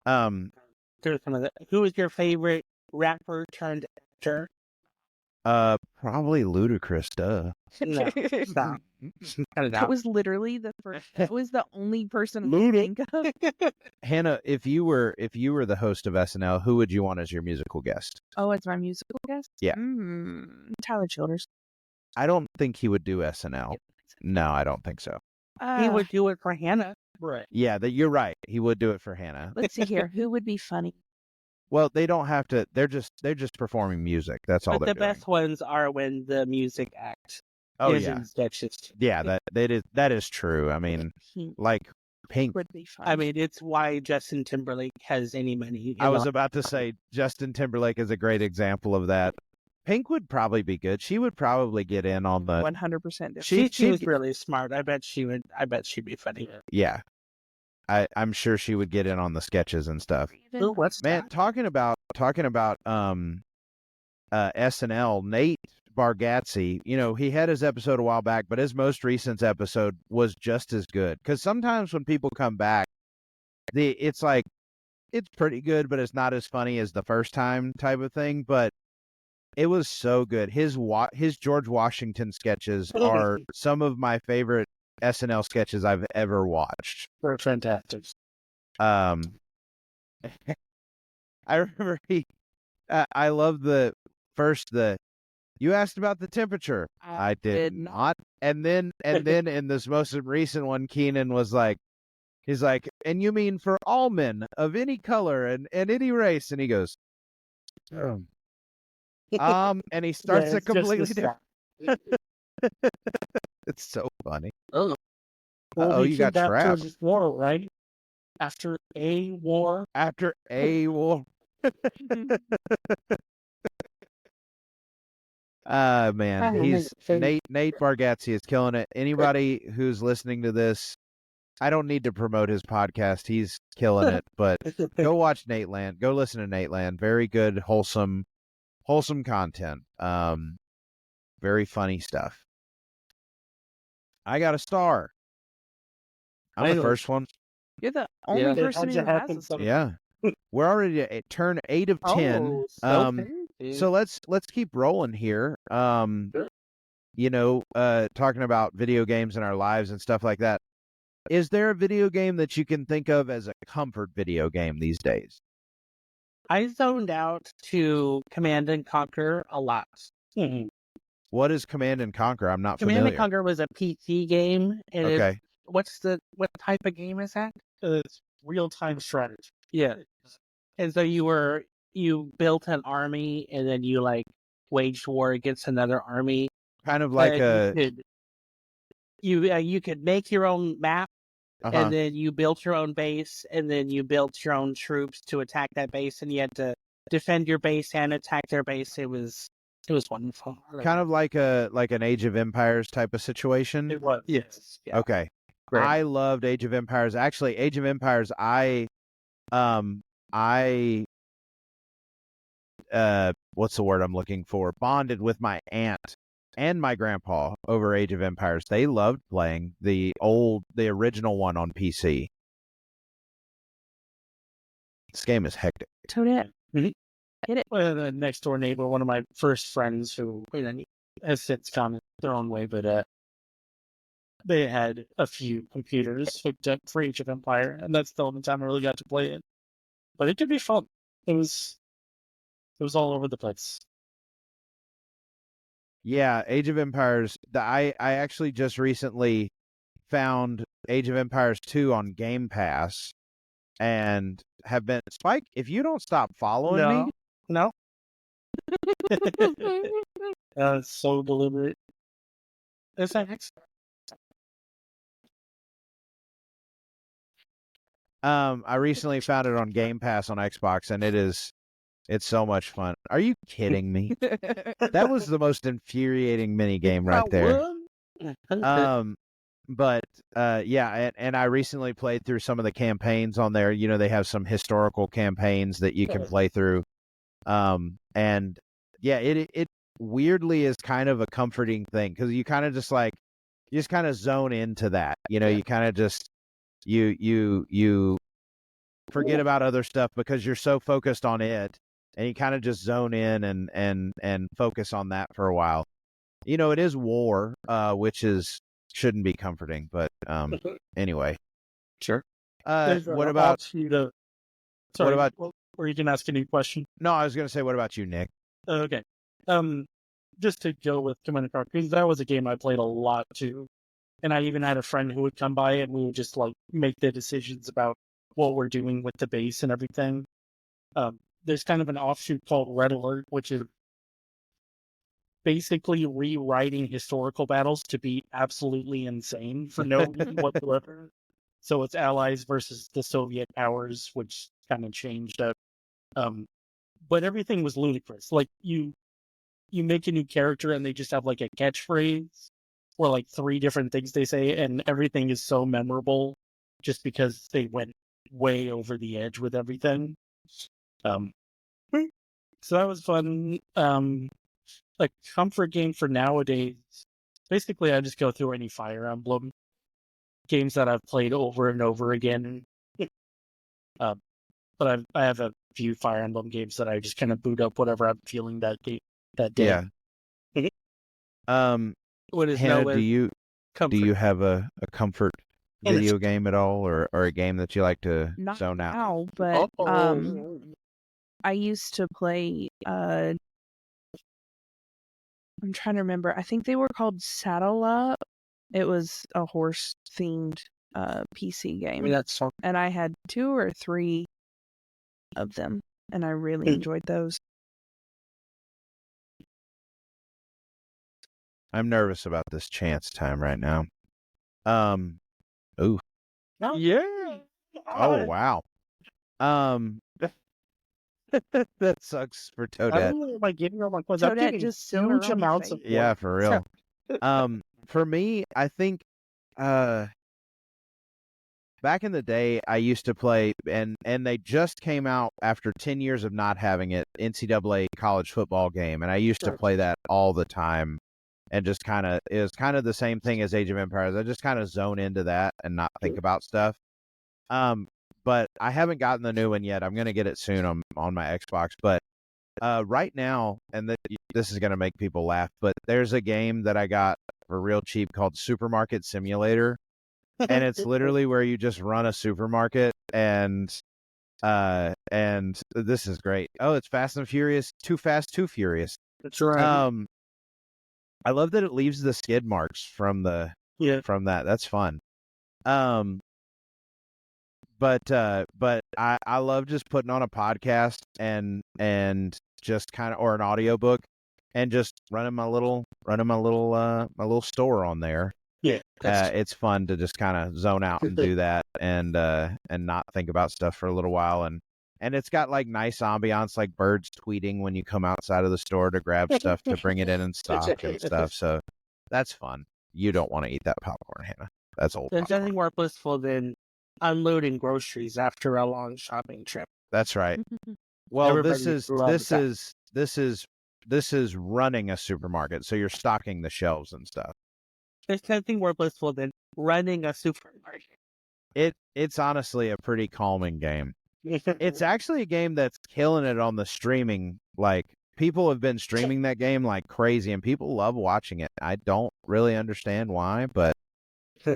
There's some of that. Who is your favorite rapper turned actor? Probably Ludacris, duh. No, stop. Cut it That out. was literally the first. That was the only person I could think of. Hannah, if you were the host of SNL, who would you want as your musical guest? Oh, it's my musical guest? Yeah. Tyler Childers. I don't think he would do SNL. No, I don't think so. He would do it for Hannah. right. Yeah, you're right. He would do it for Hannah. Let's see here. Who would be funny? Well, they don't have to. They're just performing music. That's all But they're the doing. best ones are when the music act Oh is yeah, in sketches. yeah. That is true. I mean, He like Pink. would be funny. I mean, it's why Justin Timberlake has any money. I was about to say Justin Timberlake is a great example of that. Pink would probably be good. She would probably get in on the 100%. She she'd was really smart. I bet she would. I bet she'd be funny. yeah. I'm sure she would get in on the sketches and stuff. Ooh, what's Man, that? talking about SNL, Nate Bargatze, he had his episode a while back, but his most recent episode was just as good. Because sometimes when people come back, it's like it's pretty good, but it's not as funny as the first time type of thing. But it was so good. His George Washington sketches are some of my favorite SNL sketches I've ever watched. They're fantastic. I remember I love the you asked about the temperature. I did not. And then in this most recent one, Keenan was like, he's like, and you mean for all men of any color and any race? And he goes, and he starts a completely different. It's so funny. Oh, Oh, you got trapped. War, right? After a war. After a war. Man, he's Nate Bargatze is killing it. Anybody who's listening to this, I don't need to promote his podcast. He's killing it. But go watch Nate Land. Go listen to Nate Land. Very good, wholesome content. Very funny stuff. I got a star. I'm the first one. You're the only person who has a star. Yeah. We're already at turn 8 of 10. So let's keep rolling here. Talking about video games in our lives and stuff like that. Is there a video game that you can think of as a comfort video game these days? I zoned out to Command and Conquer a lot. What is Command and Conquer? I'm not Command familiar. and Conquer was a PC game. And Okay. what type of game is that? It's real-time strategy. Yeah. And so you built an army and then you waged war against another army. Kind of like you could make your own map, Uh-huh. and then you built your own base, and then you built your own troops to attack that base, and you had to defend your base and attack their base. It was wonderful. Kind of like an Age of Empires type of situation. It was. Yes. Yeah. Okay. Great. I loved Age of Empires. Actually, Age of Empires, what's the word I'm looking for? Bonded with my aunt and my grandpa over Age of Empires. They loved playing the original one on PC. This game is hectic. Toadette. Mhm. Hit it. Well, the next door neighbor, one of my first friends, who has since gone their own way, but they had a few computers hooked up for Age of Empire, and that's the only time I really got to play it. But it could be fun. It was all over the place. Yeah, Age of Empires. I actually just recently found Age of Empires 2 on Game Pass, and have been Spike. If you don't stop following me, No. It's so deliberate. Is that next? I recently found it on Game Pass on Xbox, and it's so much fun. Are you kidding me? That was the most infuriating mini game right there. But yeah, and I recently played through some of the campaigns on there. You know, they have some historical campaigns that you can play through. And yeah, it weirdly is kind of a comforting thing, because you kind of just kind of zone into that. You know, you kind of just you forget about other stuff because you're so focused on it, and you kind of just zone in and focus on that for a while. You know, it is war, which shouldn't be comforting, but anyway. Sure. What about Sorry, what about? Or you can ask a new question. No, I was going to say, what about you, Nick? Okay. Just to go with Command & Conquer, because that was a game I played a lot too. And I even had a friend who would come by, and we would just make the decisions about what we're doing with the base and everything. There's kind of an offshoot called Red Alert, which is basically rewriting historical battles to be absolutely insane for no reason whatsoever. So it's Allies versus the Soviet powers, which kind of changed up. But everything was ludicrous. Like you make a new character and they just have like a catchphrase or like 3 different things they say, and everything is so memorable just because they went way over the edge with everything. So that was fun. Like comfort game for nowadays. Basically, I just go through any Fire Emblem games that I've played over and over again. But I have a few Fire Emblem games that I just kind of boot up whatever I'm feeling that day. Yeah. What is Hannah, known do you comfort? have a comfort video game at all, or a game that you like to Not zone out? now, but I used to play. I'm trying to remember. I think they were called Saddle Up. It was a horse themed PC game. I mean, that's so... And I had 2 or 3 of them, and I really enjoyed those. I'm nervous about this chance time right now. Ooh. Yeah. Oh wow. That sucks for I Toadette. don't know, am I giving her my coins? I'm Toadette getting just still her huge own amounts of face. Yeah, for real. For me, I think back in the day, I used to play, and they just came out after 10 years of not having it, NCAA college football game, and I used to play that all the time, and just it was kind of the same thing as Age of Empires. I just kind of zone into that and not think about stuff. But I haven't gotten the new one yet. I'm going to get it soon on my Xbox. But right now, and this is going to make people laugh, but there's a game that I got for real cheap called Supermarket Simulator. And it's literally where you just run a supermarket, and this is great. Oh, it's Fast and Furious, Too Fast, Too Furious. That's right. I love that it leaves the skid marks from that. That's fun. But I love just putting on a podcast and just kind of, or an audiobook, and just running my little store on there. Yeah, it's fun to just kind of zone out and do that and not think about stuff for a little while. And it's got like nice ambiance, like birds tweeting when you come outside of the store to grab stuff to bring it in and stock and stuff. So that's fun. You don't want to eat that popcorn, Hannah. That's old There's popcorn. nothing more blissful than unloading groceries after a long shopping trip. That's right. Well, Everybody loves that. this is running a supermarket, so you're stocking the shelves and stuff. There's nothing more blissful than running a supermarket. It's honestly a pretty calming game. It's actually a game that's killing it on the streaming. Like, people have been streaming that game like crazy, and people love watching it. I don't really understand why, but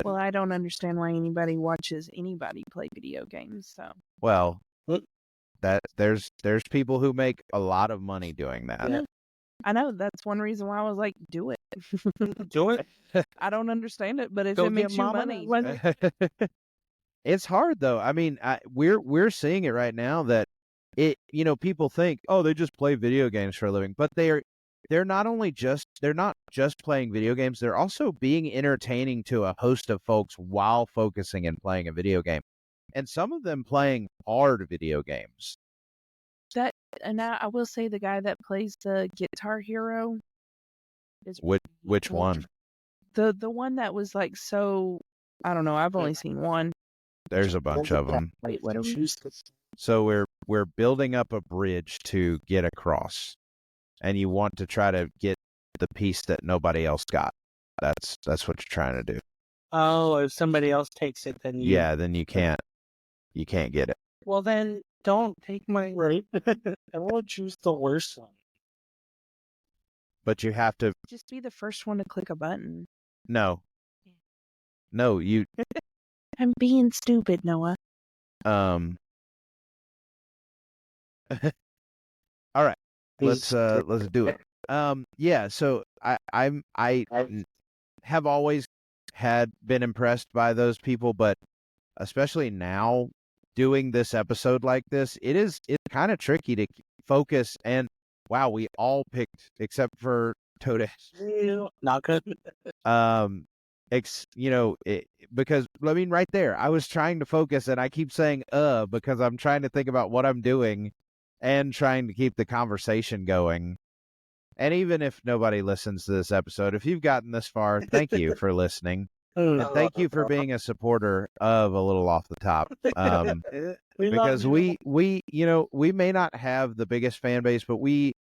Well, I don't understand why anybody watches anybody play video games. So, well, that there's people who make a lot of money doing that. Yeah. I know that's one reason why I was like, do it. Do it. I don't understand it, but if Go it makes get you mama money, that money. It's hard though. I mean, we're seeing it right now that people think, oh, they just play video games for a living, but they're not just playing video games, they're also being entertaining to a host of folks while focusing and playing a video game. And some of them playing hard video games. and I will say the guy that plays the Guitar Hero is Which one? the one that was like so. I don't know. I've only seen one. There's a bunch of them. Wait, what are we? So we're building up a bridge to get across, and you want to try to get the piece that nobody else got. That's what you're trying to do. Oh, if somebody else takes it, then you... Yeah, then you can't get it. Well, then don't take my... Right. I want to choose the worst one. But you have to. Just be the first one to click a button. No, you. I'm being stupid, Noah. All right, let's do it. Yeah. So I have always been impressed by those people, but especially now doing this episode like this, it's kind of tricky to focus. And wow, we all picked except for Toad. Not good. Because I mean, right there, I was trying to focus, and I keep saying because I'm trying to think about what I'm doing and trying to keep the conversation going. And even if nobody listens to this episode, if you've gotten this far, thank you for listening. And thank you for being a supporter of A Little Off the Top. Because we may not have the biggest fan base, but we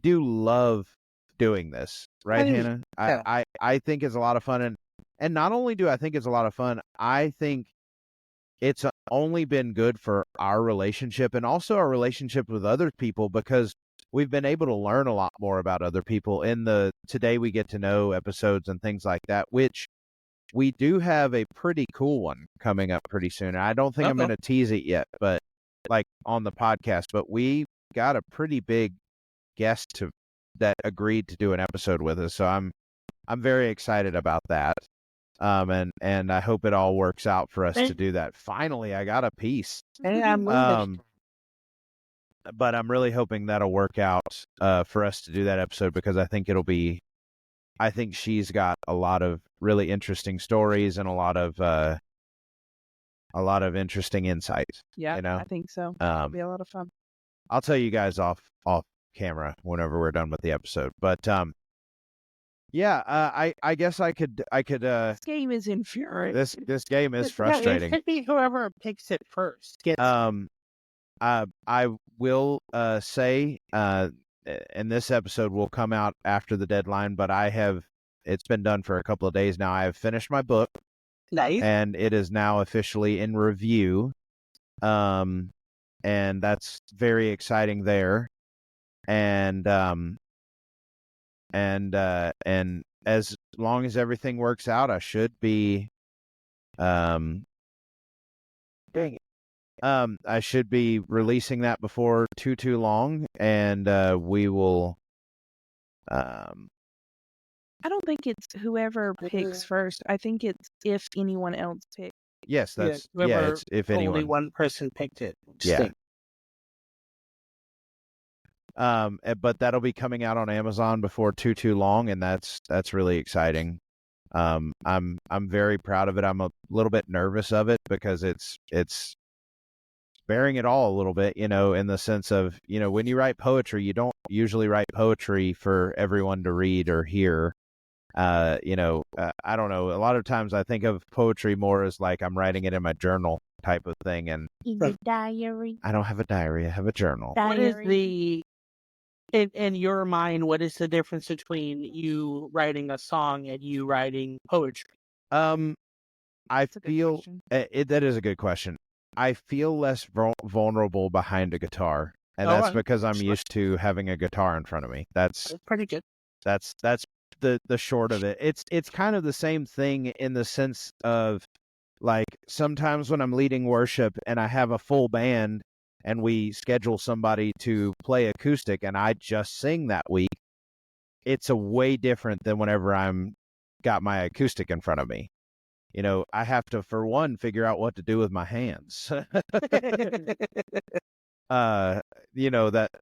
do love doing this, right, Hannah? Yeah. I think it's a lot of fun, and not only do I think it's a lot of fun, I think it's only been good for our relationship and also our relationship with other people, because we've been able to learn a lot more about other people in the Today We Get to Know episodes and things like that, which we do have a pretty cool one coming up pretty soon. I don't think I'm going to tease it yet, but like on the podcast, but we got a pretty big guest that agreed to do an episode with us. So I'm very excited about that. And I hope it all works out for us to do that. Finally, I got a piece. Hey, I'm moving. But I'm really hoping that'll work out for us to do that episode, because I think she's got a lot of really interesting stories and a lot of interesting insights. Yeah, you know? I think so. It'll be a lot of fun. I'll tell you guys off camera whenever we're done with the episode. But yeah, I guess I could This game is infuriating. this game is frustrating. It could be whoever picks it first gets... I will say, and this episode will come out after the deadline, but it's been done for a couple of days now. I have finished my book. Nice. And it is now officially in review. And that's very exciting there. And as long as everything works out, I should be, dang it. I should be releasing that before too long, and we will. I don't think it's whoever picks first. I think it's if anyone else picks. Yes, it's if only anyone. one person picked it. Yeah. But that'll be coming out on Amazon before too long, and that's really exciting. I'm very proud of it. I'm a little bit nervous of it because it's bearing it all a little bit, in the sense of, when you write poetry, you don't usually write poetry for everyone to read or hear. I don't know. A lot of times I think of poetry more as like I'm writing it in my journal type of thing. And In the diary. I don't have a diary. I have a journal. What is in your mind, what is the difference between you writing a song and you writing poetry? I feel that is a good question. I feel less vulnerable behind a guitar, and that's because I'm used to having a guitar in front of me. That's pretty good. That's the short of it. It's kind of the same thing in the sense of, like, sometimes when I'm leading worship and I have a full band and we schedule somebody to play acoustic and I just sing that week, it's a way different than whenever I'm got my acoustic in front of me. I have to, for one, figure out what to do with my hands. That,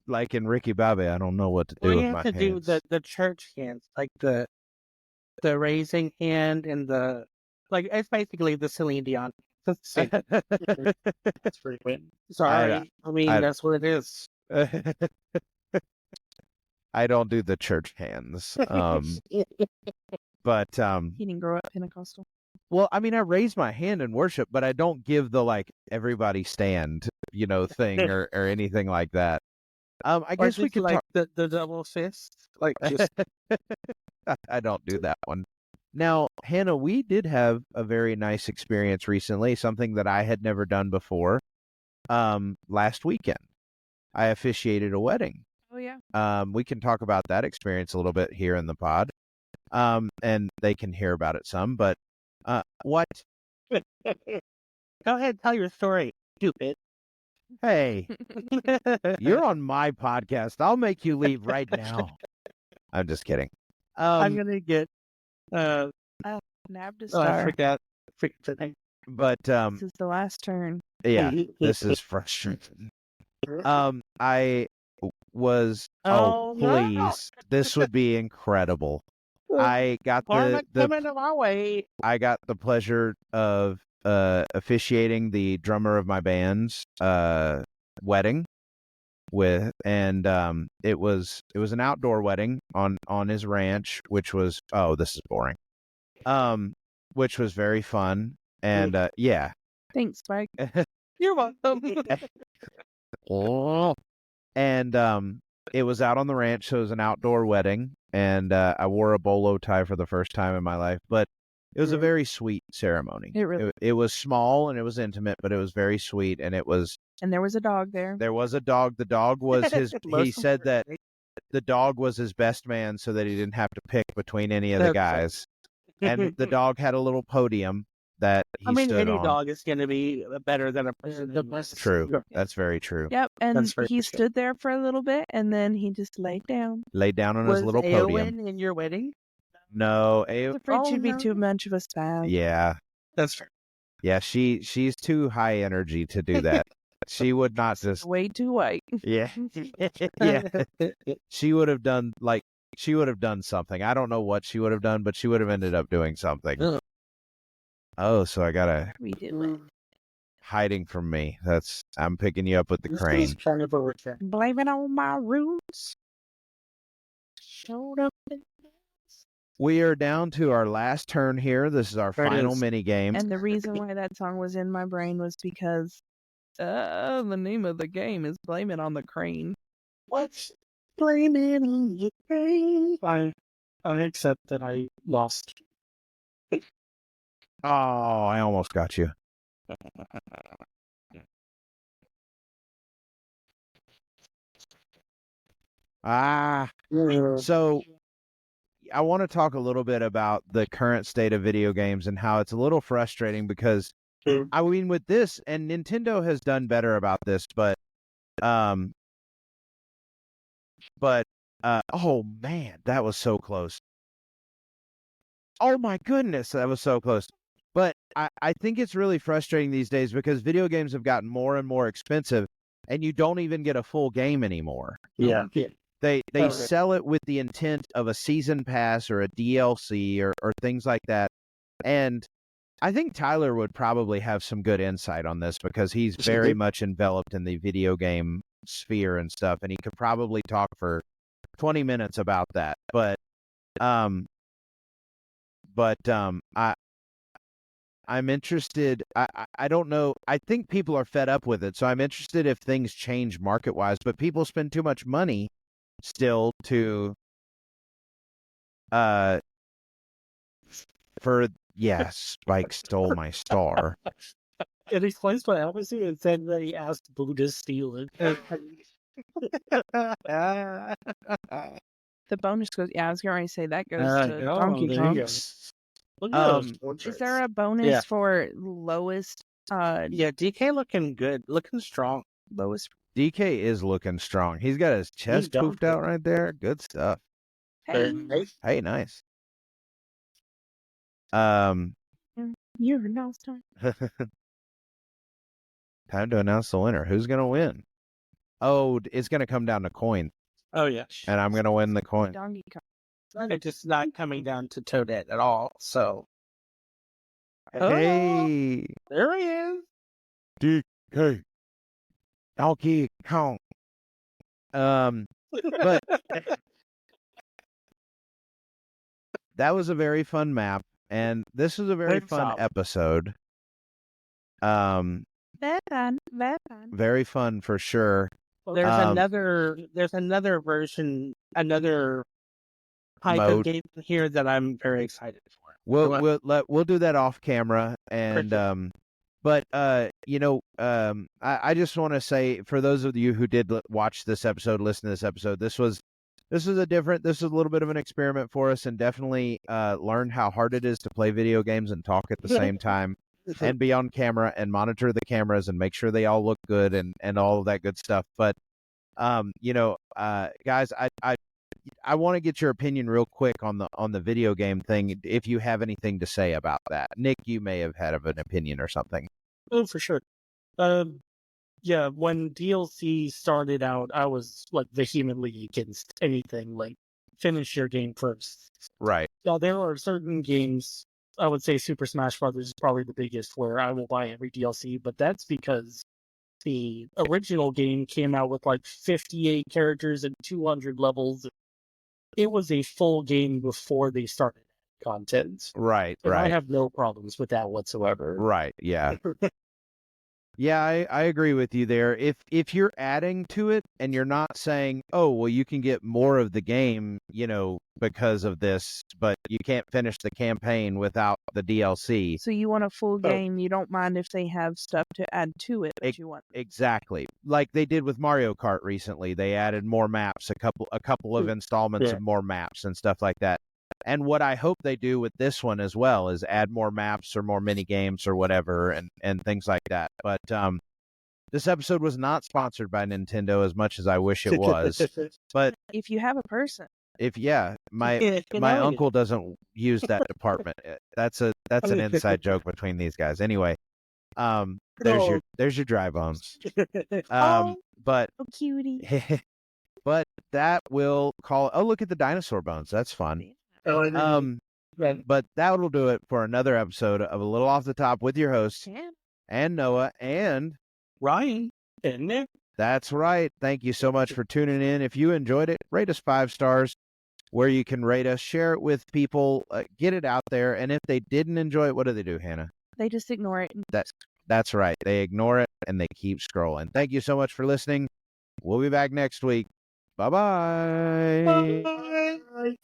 like in Ricky Bobby, I don't know what to do with my hands. You have to do the church hands, like the raising hand and it's basically the Celine Dion. That's pretty good. Sorry, that's what it is. I don't do the church hands. But He didn't grow up Pentecostal. Well, I raise my hand in worship, but I don't give the, like, everybody stand, thing or anything like that. I guess we could like talk... the double fist, like just. I don't do that one. Now, Hannah, we did have a very nice experience recently, something that I had never done before. Last weekend, I officiated a wedding. Oh yeah. We can talk about that experience a little bit here in the pod. And they can hear about it some, but what? Go ahead, tell your story, stupid. Hey, you're on my podcast. I'll make you leave right now. I'm just kidding. I'm gonna get nabbed a star. I forgot the name. But this is the last turn. Yeah, this is frustrating. I was. Oh, please! no. This would be incredible. I got coming to my way. I got the pleasure of officiating the drummer of my band's wedding and it was an outdoor wedding on his ranch, which was this is boring. Which was very fun, and yeah. Thanks, Spike. You're welcome. And it was out on the ranch, so it was an outdoor wedding, and I wore a bolo tie for the first time in my life, but it was a very sweet ceremony. It was small and it was intimate, but it was very sweet, and there was a dog there. There was a dog. The dog was his. He said that the dog was his best man, so that he didn't have to pick between any of the guys. And the dog had a little podium that he stood any on. dog is going to be better than a person. True. That's very true. Yep, and he stood there for a little bit, and then he just laid down. Laid down on his little podium. Was in your wedding? No. I was afraid she'd be too much of a spaz. Yeah. That's fair. Yeah, she's too high energy to do that. She would not just... Way too white. Yeah. Yeah. She would have done something. I don't know what she would have done, but she would have ended up doing something. Oh, so I gotta... We did win. Hiding from me. I'm picking you up with the crane. Blame it on my roots. Showed up. We are down to our last turn here. This is our final mini game. And the reason why that song was in my brain was because the name of the game is Blame It on the Crane. What? Blame it on the crane. I accept that I lost. Oh, I almost got you. So I want to talk a little bit about the current state of video games and how it's a little frustrating because, with this, and Nintendo has done better about this, but oh man, that was so close. Oh my goodness, that was so close. But I think it's really frustrating these days because video games have gotten more and more expensive, and you don't even get a full game anymore. Yeah. They Okay. sell it with the intent of a season pass or a DLC or things like that. And I think Tyler would probably have some good insight on this because he's very much enveloped in the video game sphere and stuff, and he could probably talk for 20 minutes about that. But I'm interested. I don't know. I think people are fed up with it, so I'm interested if things change market wise. But people spend too much money still to for Spike stole my star. It explains what happened to and said that he asked Boo to steal it. The bonus goes. Yeah, I was going to say that goes to oh, Donkey there you Kong. go. Look at those Is portraits. there a bonus Yeah. for lowest? Yeah, DK looking good, looking strong. Lowest. DK is looking strong. He's got his chest poofed out right there. Good stuff. Hey, Hey, nice. you're now time. Time to announce the winner. Who's gonna win? Oh, it's gonna come down to coin, Oh yeah, and I'm gonna win the coin. Donkey Kong. it's just not coming down to Toadette at all. So Hey, there he is. DK, Donkey Kong. But that was a very fun map, and this was a very Great fun job. episode. Very fun. Very fun for sure. There's Um, another version, another type Mode. of game here that I'm very excited for. We'll do that off camera, and I just want to say for those of you who did watch this episode, listen to this episode, this was a little bit of an experiment for us, and definitely learned how hard it is to play video games and talk at the same time, and be on camera and monitor the cameras and make sure they all look good and all of that good stuff. But guys, I want to get your opinion real quick on the video game thing. If you have anything to say about that, Nick, you may have had an opinion or something. Oh, for sure. Yeah, when DLC started out, I was like vehemently against anything like finish your game first. Right. Now there are certain games, I would say Super Smash Brothers is probably the biggest, where I will buy every DLC, but that's because the original game came out with like 58 characters and 200 levels. It was a full game before they started content. Right. And I Right. have no problems with that whatsoever. Right. Yeah. Yeah, I agree with you there. If you're adding to it and you're not saying, oh, well, you can get more of the game, because of this, but you can't finish the campaign without the DLC. So you want a full game. You don't mind if they have stuff to add to it, but you want Exactly. Like they did with Mario Kart recently. They added more maps, a couple of installments of more maps and stuff like that. And what I hope they do with this one as well is add more maps or more mini games or whatever and things like that. But this episode was not sponsored by Nintendo as much as I wish it was. But if you have a person. My uncle doesn't use that department. That's an inside joke between these guys. Anyway, there's your dry bones. But Oh, cutie. but that will call. Oh, look at the dinosaur bones. That's fun. But that will do it for another episode of A Little Off the Top with your hosts and Noah and Ryan And Nick. That's right. Thank you so much for tuning in. If you enjoyed it, rate us 5 stars where you can rate us, share it with people, get it out there. And if they didn't enjoy it, what do, Hannah? They just ignore it. That's right. They ignore it and they keep scrolling. Thank you so much for listening. We'll be back next week. Bye-bye. Bye.